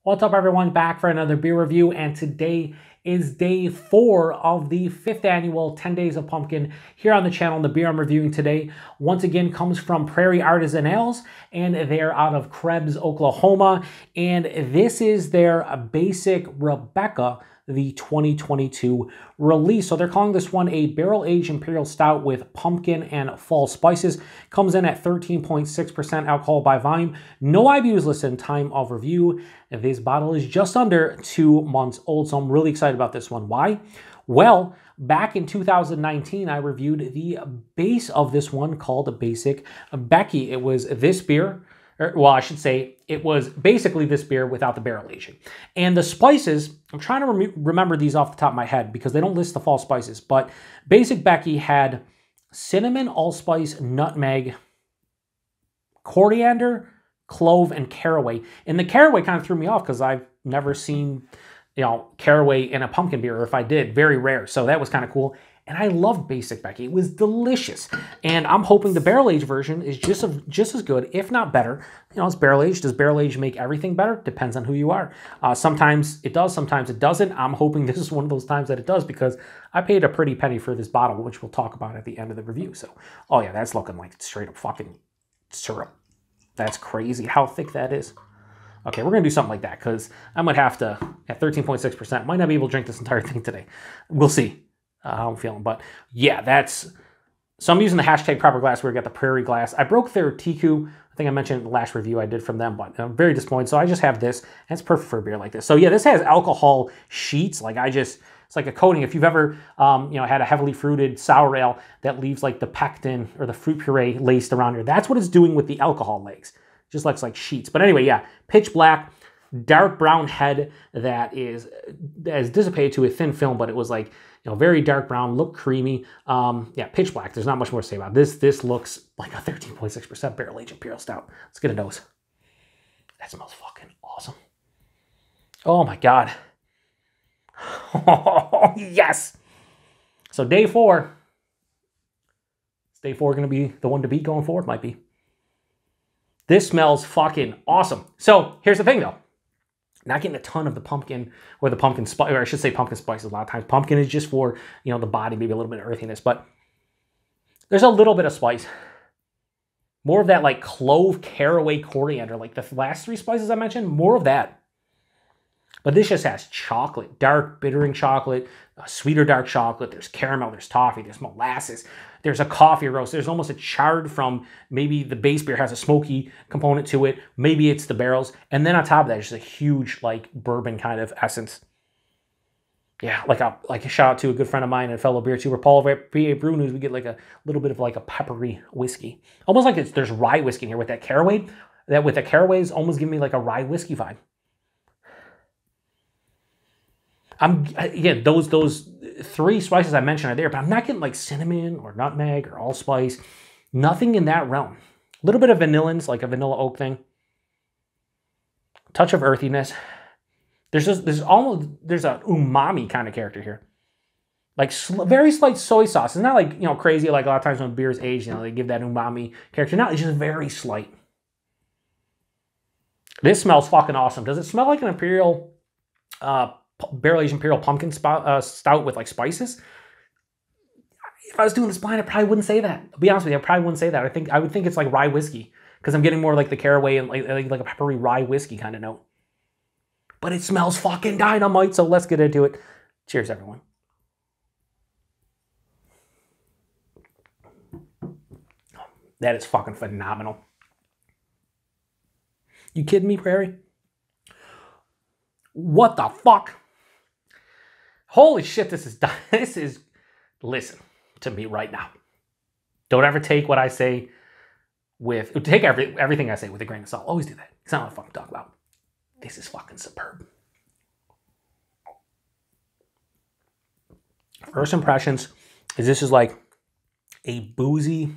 What's up, everyone? Back for another beer review, and today is day 4 of the 5th annual 10 Days of Pumpkin here on the channel. The beer I'm reviewing today, once again, comes from Prairie Artisan Ales, and they're out of Krebs, Oklahoma, and this is their Basic Rebecca, the 2022 release. So they're calling this one a barrel-aged Imperial Stout with pumpkin and fall spices. Comes in at 13.6% alcohol by volume. No IBUs listed, time of review. This bottle is just under 2 months old, so I'm really excited about this one. Why? Well, back in 2019, I reviewed the base of this one called Basic Becky. It was this beer. Well, I should say it was basically this beer without the barrel aging. And the spices, I'm trying to remember these off the top of my head because they don't list the fall spices, but Basic Becky had cinnamon, allspice, nutmeg, coriander, clove, and caraway. And the caraway kind of threw me off because I've never seen, caraway in a pumpkin beer, or if I did, very rare. So that was kind of cool. And I loved Basic Becky. It was delicious. And I'm hoping the barrel-aged version is just as good, if not better. It's barrel-aged. Does barrel-aged make everything better? Depends on who you are. Sometimes it does, sometimes it doesn't. I'm hoping this is one of those times that it does because I paid a pretty penny for this bottle, which we'll talk about at the end of the review. So, oh yeah, that's looking like straight up fucking syrup. That's crazy how thick that is. Okay, we're going to do something like that because I might have to, at 13.6%, might not be able to drink this entire thing today. We'll see. How I'm feeling, but yeah, so I'm using the hashtag proper glassware. Got the Prairie glass. I broke their Tiku. I think I mentioned in the last review I did from them, but I'm very disappointed. So I just have this, and it's perfect for a beer like this. So yeah, this has alcohol sheets. It's like a coating. If you've ever, had a heavily fruited sour ale that leaves like the pectin or the fruit puree laced around here, that's what it's doing with the alcohol legs. Just looks like sheets. But anyway, yeah, pitch black, dark brown head that is dissipated to a thin film, but it was like, very dark brown, look creamy. Yeah, pitch black. There's not much more to say about this. This looks like a 13.6% barrel-aged Imperial Stout. Let's get a nose. That smells fucking awesome. Oh my God. Oh, yes. So day 4. Is day 4 going to be the one to beat going forward? Might be. This smells fucking awesome. So here's the thing though. Not getting a ton of the pumpkin or the pumpkin spice, or I should say pumpkin spices a lot of times. Pumpkin is just for, the body, maybe a little bit of earthiness, but there's a little bit of spice. More of that like clove, caraway, coriander, like the last 3 spices I mentioned, more of that. But this just has chocolate, dark, bittering chocolate, sweeter dark chocolate. There's caramel, there's toffee, there's molasses. There's a coffee roast. There's almost a chard from maybe the base beer has a smoky component to it. Maybe it's the barrels. And then on top of that, just a huge like bourbon kind of essence. Yeah, like a shout out to a good friend of mine and a fellow beer tuber, Paul at PA Brew News. We get like a little bit of like a peppery whiskey. Almost like there's rye whiskey in here with that caraway. That with the caraways almost giving me like a rye whiskey vibe. Again, those 3 spices I mentioned are there, but I'm not getting like cinnamon or nutmeg or allspice. Nothing in that realm. A little bit of vanillins, like a vanilla oak thing. Touch of earthiness. There's an umami kind of character here. Like very slight soy sauce. It's not like, crazy like a lot of times when beer is aged, they give that umami character. No, it's just very slight. This smells fucking awesome. Does it smell like an Imperial barrel-aged Imperial pumpkin stout with like spices? If I was doing this blind, I probably wouldn't say that. I'll be honest with you, I probably wouldn't say that. I would think it's like rye whiskey because I'm getting more like the caraway and like a peppery rye whiskey kind of note. But it smells fucking dynamite, so let's get into it. Cheers, everyone. That is fucking phenomenal. You kidding me, Prairie? What the fuck? Holy shit, listen to me right now. Don't ever take what I say take everything I say with a grain of salt. Always do that. It's not what I fucking talk about. This is fucking superb. First impressions is this is like a boozy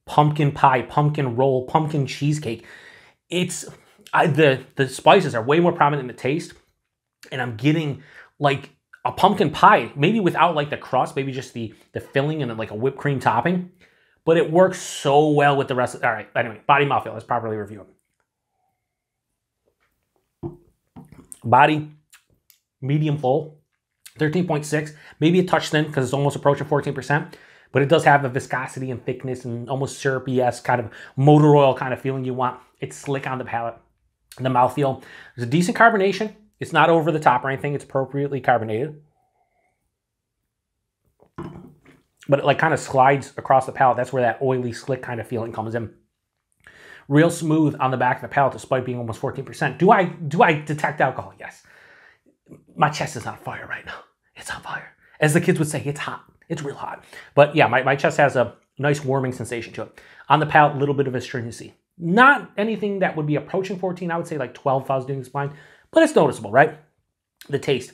pumpkin pie, pumpkin roll, pumpkin cheesecake. The spices are way more prominent in the taste, and I'm getting like a pumpkin pie, maybe without like the crust, maybe just the filling and like a whipped cream topping, but it works so well with the rest of, all right, anyway, body mouthfeel, let's properly review it. Body, medium full, 13.6, maybe a touch thin because it's almost approaching 14%, but it does have a viscosity and thickness and almost syrupy-esque kind of motor oil kind of feeling you want. It's slick on the palate. The mouthfeel, there's a decent carbonation. It's not over the top or anything. It's appropriately carbonated. But it like kind of slides across the palate. That's where that oily, slick kind of feeling comes in. Real smooth on the back of the palate despite being almost 14%. Do I detect alcohol? Yes. My chest is on fire right now. It's on fire. As the kids would say, it's hot. It's real hot. But yeah, my chest has a nice warming sensation to it. On the palate, a little bit of astringency. Not anything that would be approaching 14. I would say like 12 if I was doing this blind. But it's noticeable, right? The taste.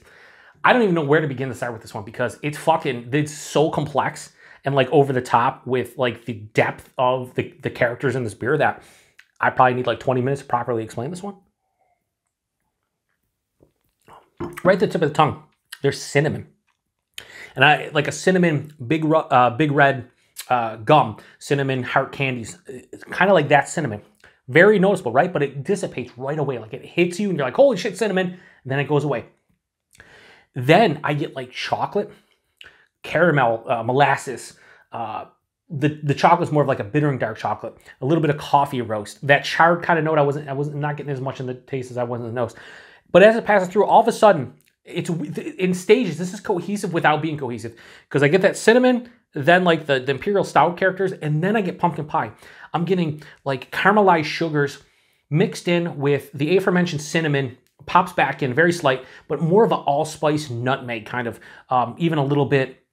I don't even know where to begin to start with this one because it's so complex and like over the top with like the depth of the characters in this beer that I probably need like 20 minutes to properly explain this one. Right at the tip of the tongue, there's cinnamon. And I like a cinnamon big red gum, cinnamon heart candies. It's kind of like that cinnamon. Very noticeable, right? But it dissipates right away. Like it hits you and you're like, holy shit, cinnamon. And then it goes away. Then I get like chocolate, caramel, molasses. The chocolate's more of like a bittering dark chocolate. A little bit of coffee roast. That charred kind of note, I wasn't not getting as much in the taste as I was in the nose. But as it passes through, all of a sudden, it's in stages. This is cohesive without being cohesive. Because I get that cinnamon, then like the Imperial Stout characters, and then I get pumpkin pie. I'm getting like caramelized sugars mixed in with the aforementioned cinnamon, pops back in, very slight, but more of an allspice nutmeg kind of, even a little bit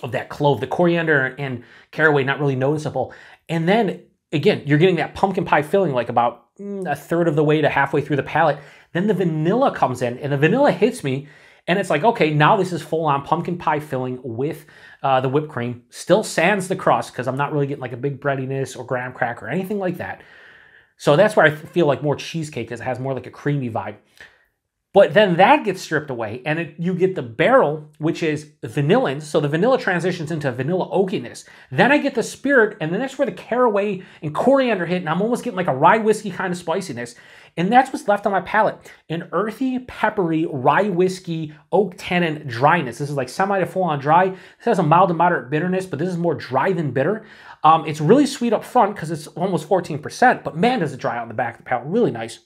of that clove. The coriander and caraway, not really noticeable. And then, again, you're getting that pumpkin pie filling like about a third of the way to halfway through the palate. Then the vanilla comes in, and the vanilla hits me, and it's like, okay, now this is full-on pumpkin pie filling with the whipped cream. Still sans the crust, because I'm not really getting like a big breadiness or graham cracker or anything like that. So that's where I feel like more cheesecake, because it has more like a creamy vibe. But then that gets stripped away, and you get the barrel, which is vanillin. So the vanilla transitions into vanilla oakiness. Then I get the spirit, and then that's where the caraway and coriander hit, and I'm almost getting like a rye whiskey kind of spiciness. And that's what's left on my palate. An earthy, peppery, rye whiskey, oak tannin dryness. This is like semi to full on dry. This has a mild to moderate bitterness, but this is more dry than bitter. It's really sweet up front because it's almost 14%, but man, does it dry out in the back of the palate. Really nice.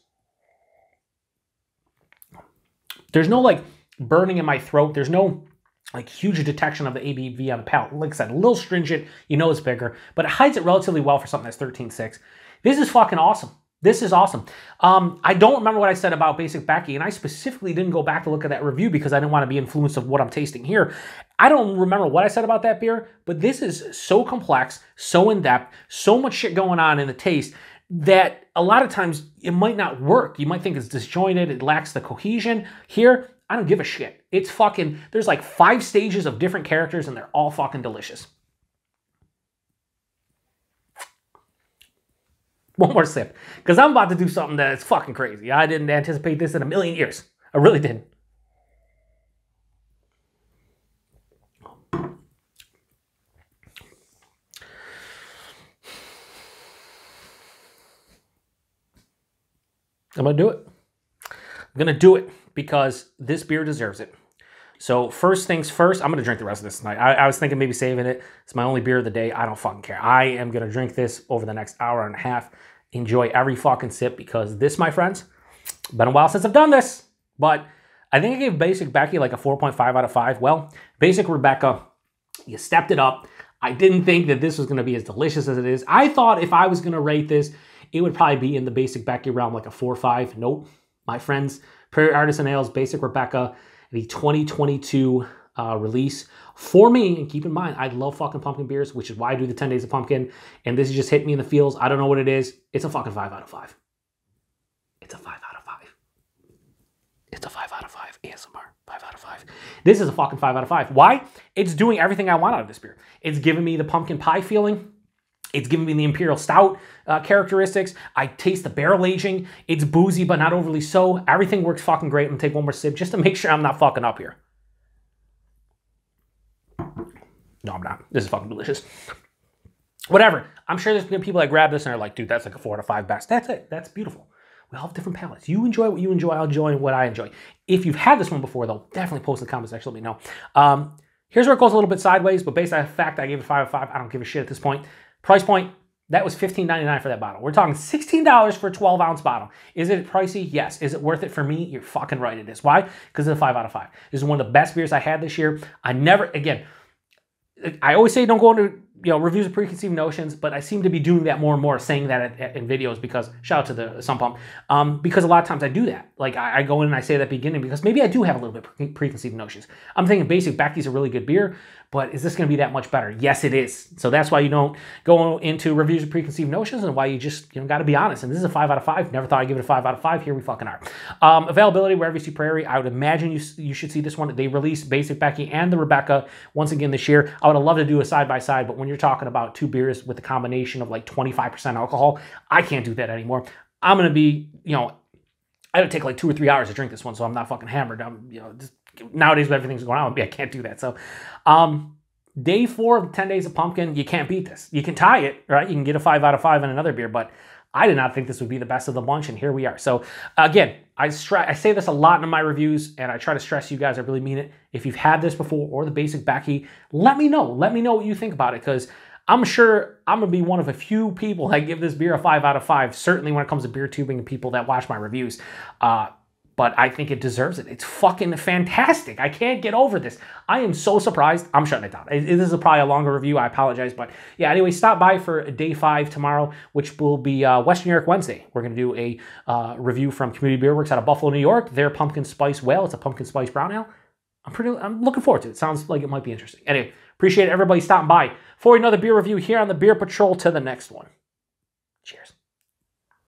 There's no like burning in my throat. There's no like huge detection of the ABV on the palate. Like I said, a little stringent, you know it's bigger, but it hides it relatively well for something that's 13.6. This is fucking awesome. This is awesome. I don't remember what I said about Basic Becky, and I specifically didn't go back to look at that review because I didn't want to be influenced of what I'm tasting here. I don't remember what I said about that beer, but this is so complex, so in-depth, so much shit going on in the taste that a lot of times it might not work. You might think it's disjointed, it lacks the cohesion. Here, I don't give a shit. It's fucking, there's like 5 stages of different characters and they're all fucking delicious. One more sip, because I'm about to do something that's fucking crazy. I didn't anticipate this in a million years. I really didn't. I'm going to do it. I'm going to do it because this beer deserves it. So first things first, I'm going to drink the rest of this tonight. I was thinking maybe saving it. It's my only beer of the day. I don't fucking care. I am going to drink this over the next hour and a half. Enjoy every fucking sip because this, my friends, been a while since I've done this. But I think I gave Basic Becky like a 4.5 out of 5. Well, Basic Rebecca, you stepped it up. I didn't think that this was going to be as delicious as it is. I thought if I was going to rate this, it would probably be in the Basic Becky realm, like a 4 or 5. Nope. My friends, Prairie Artisan Ales, Basic Rebecca, the 2022 release. For me, and keep in mind, I love fucking pumpkin beers, which is why I do the 10 Days of Pumpkin, and this just hit me in the feels. I don't know what it is. It's a fucking 5 out of 5. It's a 5 out of 5. It's a 5 out of 5. ASMR. 5 out of 5. This is a fucking 5 out of 5. Why? It's doing everything I want out of this beer. It's giving me the pumpkin pie feeling. It's giving me the Imperial Stout characteristics. I taste the barrel aging. It's boozy, but not overly so. Everything works fucking great. I'm going to take one more sip just to make sure I'm not fucking up here. No, I'm not. This is fucking delicious. Whatever. I'm sure there's people that grab this and are like, dude, that's like a 4 out of 5 best. That's it. That's beautiful. We all have different palates. You enjoy what you enjoy. I'll enjoy what I enjoy. If you've had this one before, though, definitely post in the comments section. Let me know. Here's where it goes a little bit sideways, but based on the fact I gave it 5 out of 5, I don't give a shit at this point. Price point, that was $15.99 for that bottle. We're talking $16 for a 12-ounce bottle. Is it pricey? Yes. Is it worth it for me? You're fucking right it is. Why? Because it's a 5 out of 5. This is one of the best beers I had this year. I always say don't go into reviews of preconceived notions, but I seem to be doing that more and more, saying that in videos because, shout out to the Sun Pump, because a lot of times I do that. Like I go in and I say that at the beginning because maybe I do have a little bit preconceived notions. I'm thinking Basic Becky's a really good beer, but is this going to be that much better? Yes, it is. So that's why you don't go into reviews of preconceived notions and why you just got to be honest. And this is a 5 out of 5. Never thought I'd give it a 5 out of 5. Here we fucking are. Availability, wherever you see Prairie, I would imagine you should see this one. They released Basic Becky and the Rebecca once again this year. I would have loved to do a side-by-side, but when you're talking about two beers with a combination of like 25% alcohol, I can't do that anymore. I'm going to be, I would take like 2 or 3 hours to drink this one, so I'm not fucking hammered. Just nowadays with everything's going on, I can't do that. So, day 4 of 10 Days of Pumpkin, you can't beat this. You can tie it, right? You can get a 5 out of 5 in another beer, but I did not think this would be the best of the bunch, and here we are. So, again, I say this a lot in my reviews, and I try to stress to you guys, I really mean it. If you've had this before or the Basic Becky, let me know. Let me know what you think about it, because I'm sure I'm going to be one of a few people that give this beer a 5 out of 5, certainly when it comes to beer tubing and people that watch my reviews. But I think it deserves it. It's fucking fantastic. I can't get over this. I am so surprised. I'm shutting it down. This is probably a longer review. I apologize. But yeah, anyway, stop by for day 5 tomorrow, which will be Western New York Wednesday. We're going to do a review from Community Beer Works out of Buffalo, New York. Their Pumpkin Spice Whale. It's a pumpkin spice brown ale. I'm looking forward to it. Sounds like it might be interesting. Anyway, appreciate everybody stopping by for another beer review here on the Beer Patrol. To the next one. Cheers.